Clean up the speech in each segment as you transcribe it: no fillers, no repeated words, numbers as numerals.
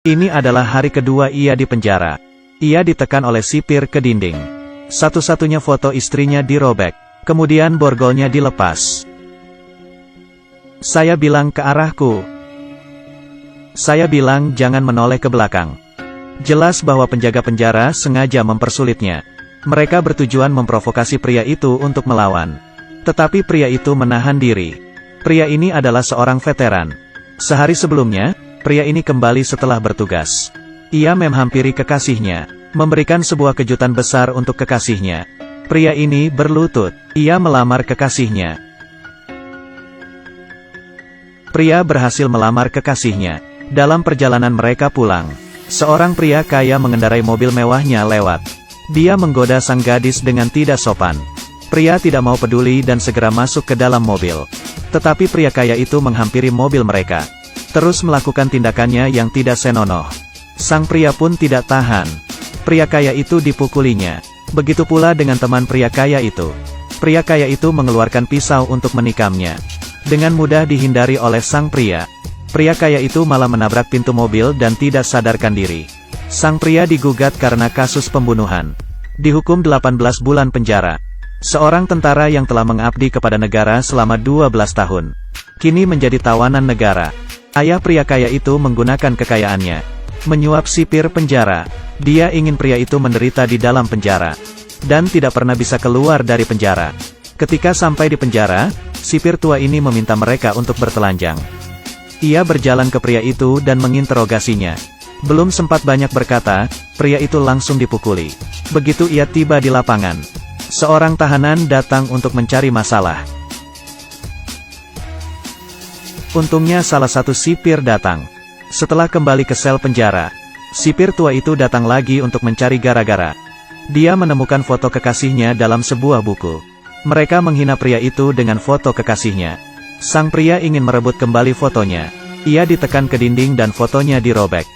Ini adalah hari kedua ia di penjara. Ia ditekan oleh sipir ke dinding. Satu-satunya foto istrinya dirobek. Kemudian borgolnya dilepas. Saya bilang ke arahku. Saya bilang jangan menoleh ke belakang. Jelas bahwa penjaga penjara sengaja mempersulitnya. Mereka bertujuan memprovokasi pria itu untuk melawan. Tetapi pria itu menahan diri. Pria ini adalah seorang veteran. Sehari sebelumnya, pria ini kembali setelah bertugas. Ia menghampiri kekasihnya, memberikan sebuah kejutan besar untuk kekasihnya. Pria ini berlutut. Ia melamar kekasihnya. Pria berhasil melamar kekasihnya. Dalam perjalanan mereka pulang, seorang pria kaya mengendarai mobil mewahnya lewat. Dia menggoda sang gadis dengan tidak sopan. Pria tidak mau peduli dan segera masuk ke dalam mobil. Tetapi pria kaya itu menghampiri mobil mereka. Terus melakukan tindakannya yang tidak senonoh. Sang pria pun tidak tahan. Pria kaya itu dipukulinya. Begitu pula dengan teman pria kaya itu. Pria kaya itu mengeluarkan pisau untuk menikamnya. Dengan mudah dihindari oleh sang pria. Pria kaya itu malah menabrak pintu mobil dan tidak sadarkan diri. Sang pria digugat karena kasus pembunuhan. Dihukum 18 bulan penjara. Seorang tentara yang telah mengabdi kepada negara selama 12 tahun. Kini menjadi tawanan negara. Ayah pria kaya itu menggunakan kekayaannya. Menyuap sipir penjara. Dia ingin pria itu menderita di dalam penjara. Dan tidak pernah bisa keluar dari penjara. Ketika sampai di penjara, sipir tua ini meminta mereka untuk bertelanjang. Ia berjalan ke pria itu dan menginterogasinya. Belum sempat banyak berkata, pria itu langsung dipukuli. Begitu ia tiba di lapangan, seorang tahanan datang untuk mencari masalah. Untungnya salah satu sipir datang. Setelah kembali ke sel penjara, sipir tua itu datang lagi untuk mencari gara-gara. Dia menemukan foto kekasihnya dalam sebuah buku. Mereka menghina pria itu dengan foto kekasihnya. Sang pria ingin merebut kembali fotonya. Ia ditekan ke dinding dan fotonya dirobek.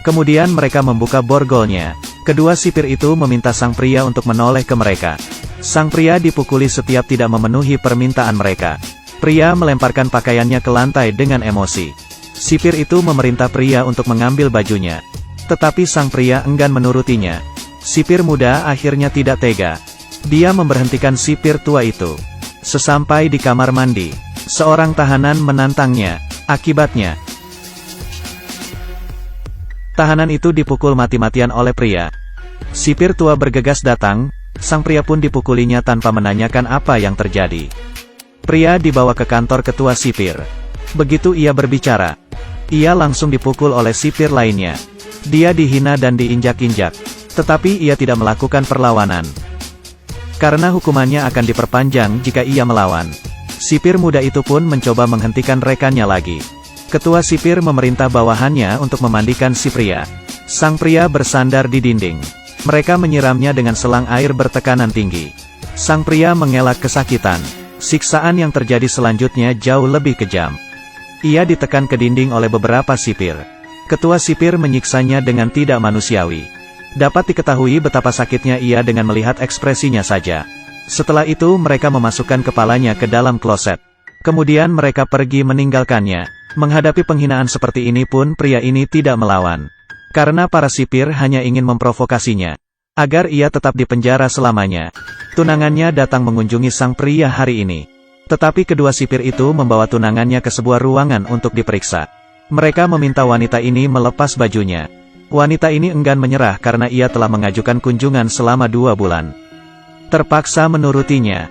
Kemudian mereka membuka borgolnya. Kedua sipir itu meminta sang pria untuk menoleh ke mereka. Sang pria dipukuli setiap tidak memenuhi permintaan mereka. Pria melemparkan pakaiannya ke lantai dengan emosi. Sipir itu memerintah pria untuk mengambil bajunya. Tetapi sang pria enggan menurutinya. Sipir muda akhirnya tidak tega. Dia memberhentikan sipir tua itu. Sesampai di kamar mandi, seorang tahanan menantangnya. Akibatnya, tahanan itu dipukul mati-matian oleh pria. Sipir tua bergegas datang, sang pria pun dipukulinya tanpa menanyakan apa yang terjadi. Pria dibawa ke kantor ketua sipir. Begitu ia berbicara, ia langsung dipukul oleh sipir lainnya. Dia dihina dan diinjak-injak. Tetapi ia tidak melakukan perlawanan. Karena hukumannya akan diperpanjang jika ia melawan. Sipir muda itu pun mencoba menghentikan rekannya lagi. Ketua sipir memerintah bawahannya untuk memandikan si pria. Sang pria bersandar di dinding. Mereka menyiramnya dengan selang air bertekanan tinggi. Sang pria mengelak kesakitan. Siksaan yang terjadi selanjutnya jauh lebih kejam. Ia ditekan ke dinding oleh beberapa sipir. Ketua sipir menyiksanya dengan tidak manusiawi. Dapat diketahui betapa sakitnya ia dengan melihat ekspresinya saja. Setelah itu mereka memasukkan kepalanya ke dalam kloset. Kemudian mereka pergi meninggalkannya. Menghadapi penghinaan seperti ini pun pria ini tidak melawan. Karena para sipir hanya ingin memprovokasinya. Agar ia tetap di penjara selamanya. Tunangannya datang mengunjungi sang pria hari ini. Tetapi kedua sipir itu membawa tunangannya ke sebuah ruangan untuk diperiksa. Mereka meminta wanita ini melepas bajunya. Wanita ini enggan menyerah karena ia telah mengajukan kunjungan selama 2 bulan. Terpaksa menurutinya.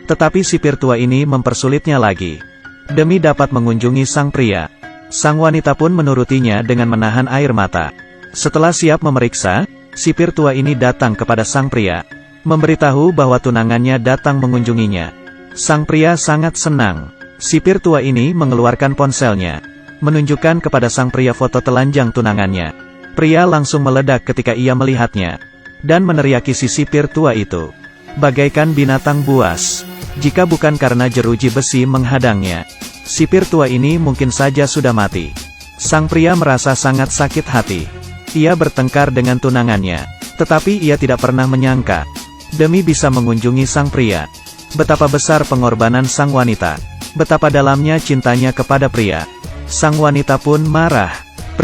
Tetapi sipir tua ini mempersulitnya lagi. Demi dapat mengunjungi sang pria. Sang wanita pun menurutinya dengan menahan air mata. Setelah siap memeriksa, sipir tua ini datang kepada sang pria. Memberitahu bahwa tunangannya datang mengunjunginya. Sang pria sangat senang. Sipir tua ini mengeluarkan ponselnya. Menunjukkan kepada sang pria foto telanjang tunangannya. Pria langsung meledak ketika ia melihatnya. Dan meneriaki si sipir tua itu. Bagaikan binatang buas. Jika bukan karena jeruji besi menghadangnya, sipir tua ini mungkin saja sudah mati. Sang pria merasa sangat sakit hati. Ia bertengkar dengan tunangannya. Tetapi ia tidak pernah menyangka. Demi bisa mengunjungi sang pria. Betapa besar pengorbanan sang wanita. Betapa dalamnya cintanya kepada pria. Sang wanita pun marah.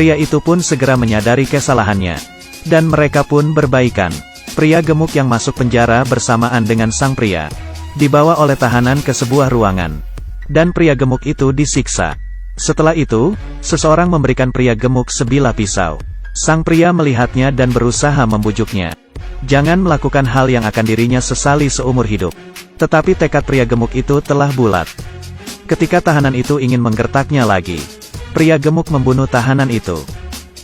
Pria itu pun segera menyadari kesalahannya. Dan mereka pun berbaikan. Pria gemuk yang masuk penjara bersamaan dengan sang pria dibawa oleh tahanan ke sebuah ruangan. Dan pria gemuk itu disiksa. Setelah itu, seseorang memberikan pria gemuk sebilah pisau. Sang pria melihatnya dan berusaha membujuknya. Jangan melakukan hal yang akan dirinya sesali seumur hidup. Tetapi tekad pria gemuk itu telah bulat. Ketika tahanan itu ingin menggertaknya lagi, pria gemuk membunuh tahanan itu.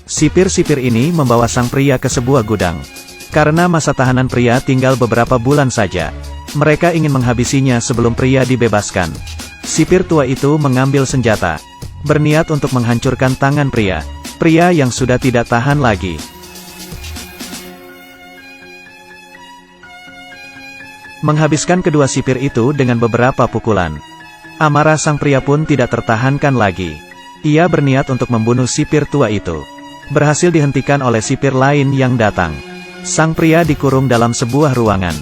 Sipir-sipir ini membawa sang pria ke sebuah gudang. Karena masa tahanan pria tinggal beberapa bulan saja, mereka ingin menghabisinya sebelum pria dibebaskan. Sipir tua itu mengambil senjata, berniat untuk menghancurkan tangan pria yang sudah tidak tahan lagi. Menghabiskan kedua sipir itu dengan beberapa pukulan. Amarah sang pria pun tidak tertahankan lagi. Ia berniat untuk membunuh sipir tua itu. Berhasil dihentikan oleh sipir lain yang datang. Sang pria dikurung dalam sebuah ruangan.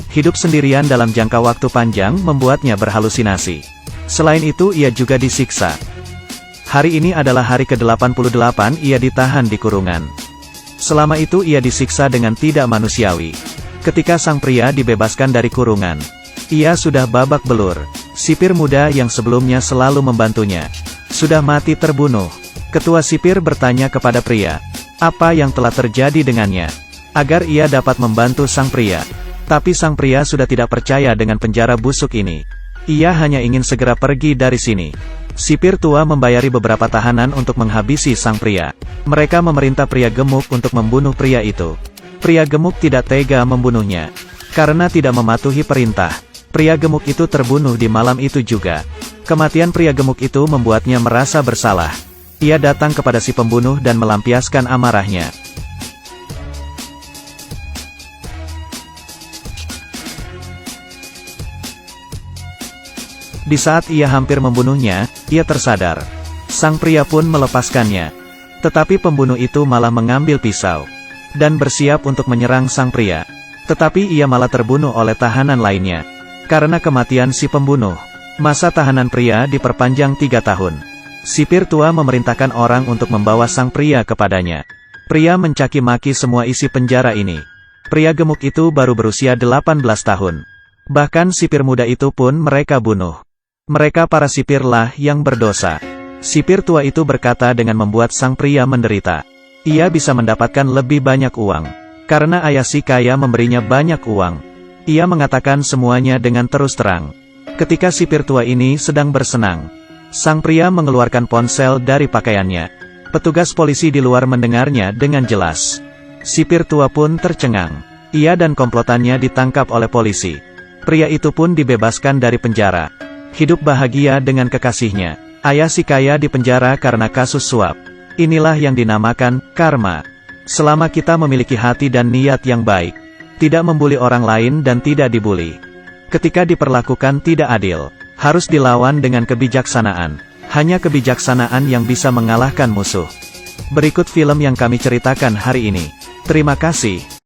Hidup sendirian dalam jangka waktu panjang membuatnya berhalusinasi. Selain itu ia juga disiksa. Hari ini adalah hari ke-88 ia ditahan di kurungan. Selama itu ia disiksa dengan tidak manusiawi. Ketika sang pria dibebaskan dari kurungan, ia sudah babak belur. Sipir muda yang sebelumnya selalu membantunya sudah mati terbunuh. Ketua sipir bertanya kepada pria, apa yang telah terjadi dengannya, agar ia dapat membantu sang pria. Tapi sang pria sudah tidak percaya dengan penjara busuk ini. Ia hanya ingin segera pergi dari sini. Sipir tua membayari beberapa tahanan untuk menghabisi sang pria. Mereka memerintah pria gemuk untuk membunuh pria itu. Pria gemuk tidak tega membunuhnya. Karena tidak mematuhi perintah, pria gemuk itu terbunuh di malam itu juga. Kematian pria gemuk itu membuatnya merasa bersalah. Ia datang kepada si pembunuh dan melampiaskan amarahnya. Di saat ia hampir membunuhnya, ia tersadar. Sang pria pun melepaskannya. Tetapi pembunuh itu malah mengambil pisau dan bersiap untuk menyerang sang pria. Tetapi ia malah terbunuh oleh tahanan lainnya. Karena kematian si pembunuh, masa tahanan pria diperpanjang 3 tahun. Sipir tua memerintahkan orang untuk membawa sang pria kepadanya. Pria mencaci maki semua isi penjara ini. Pria gemuk itu baru berusia 18 tahun. Bahkan sipir muda itu pun mereka bunuh. Mereka para sipirlah yang berdosa. Sipir tua itu berkata dengan membuat sang pria menderita. Ia bisa mendapatkan lebih banyak uang, karena ayah si kaya memberinya banyak uang. Ia mengatakan semuanya dengan terus terang. Ketika sipir tua ini sedang bersenang, sang pria mengeluarkan ponsel dari pakaiannya. Petugas polisi di luar mendengarnya dengan jelas. Sipir tua pun tercengang. Ia dan komplotannya ditangkap oleh polisi. Pria itu pun dibebaskan dari penjara. Hidup bahagia dengan kekasihnya. Ayah si kaya dipenjara karena kasus suap. Inilah yang dinamakan karma. Selama kita memiliki hati dan niat yang baik, tidak membuli orang lain dan tidak dibuli. Ketika diperlakukan tidak adil, harus dilawan dengan kebijaksanaan. Hanya kebijaksanaan yang bisa mengalahkan musuh. Berikut film yang kami ceritakan hari ini. Terima kasih.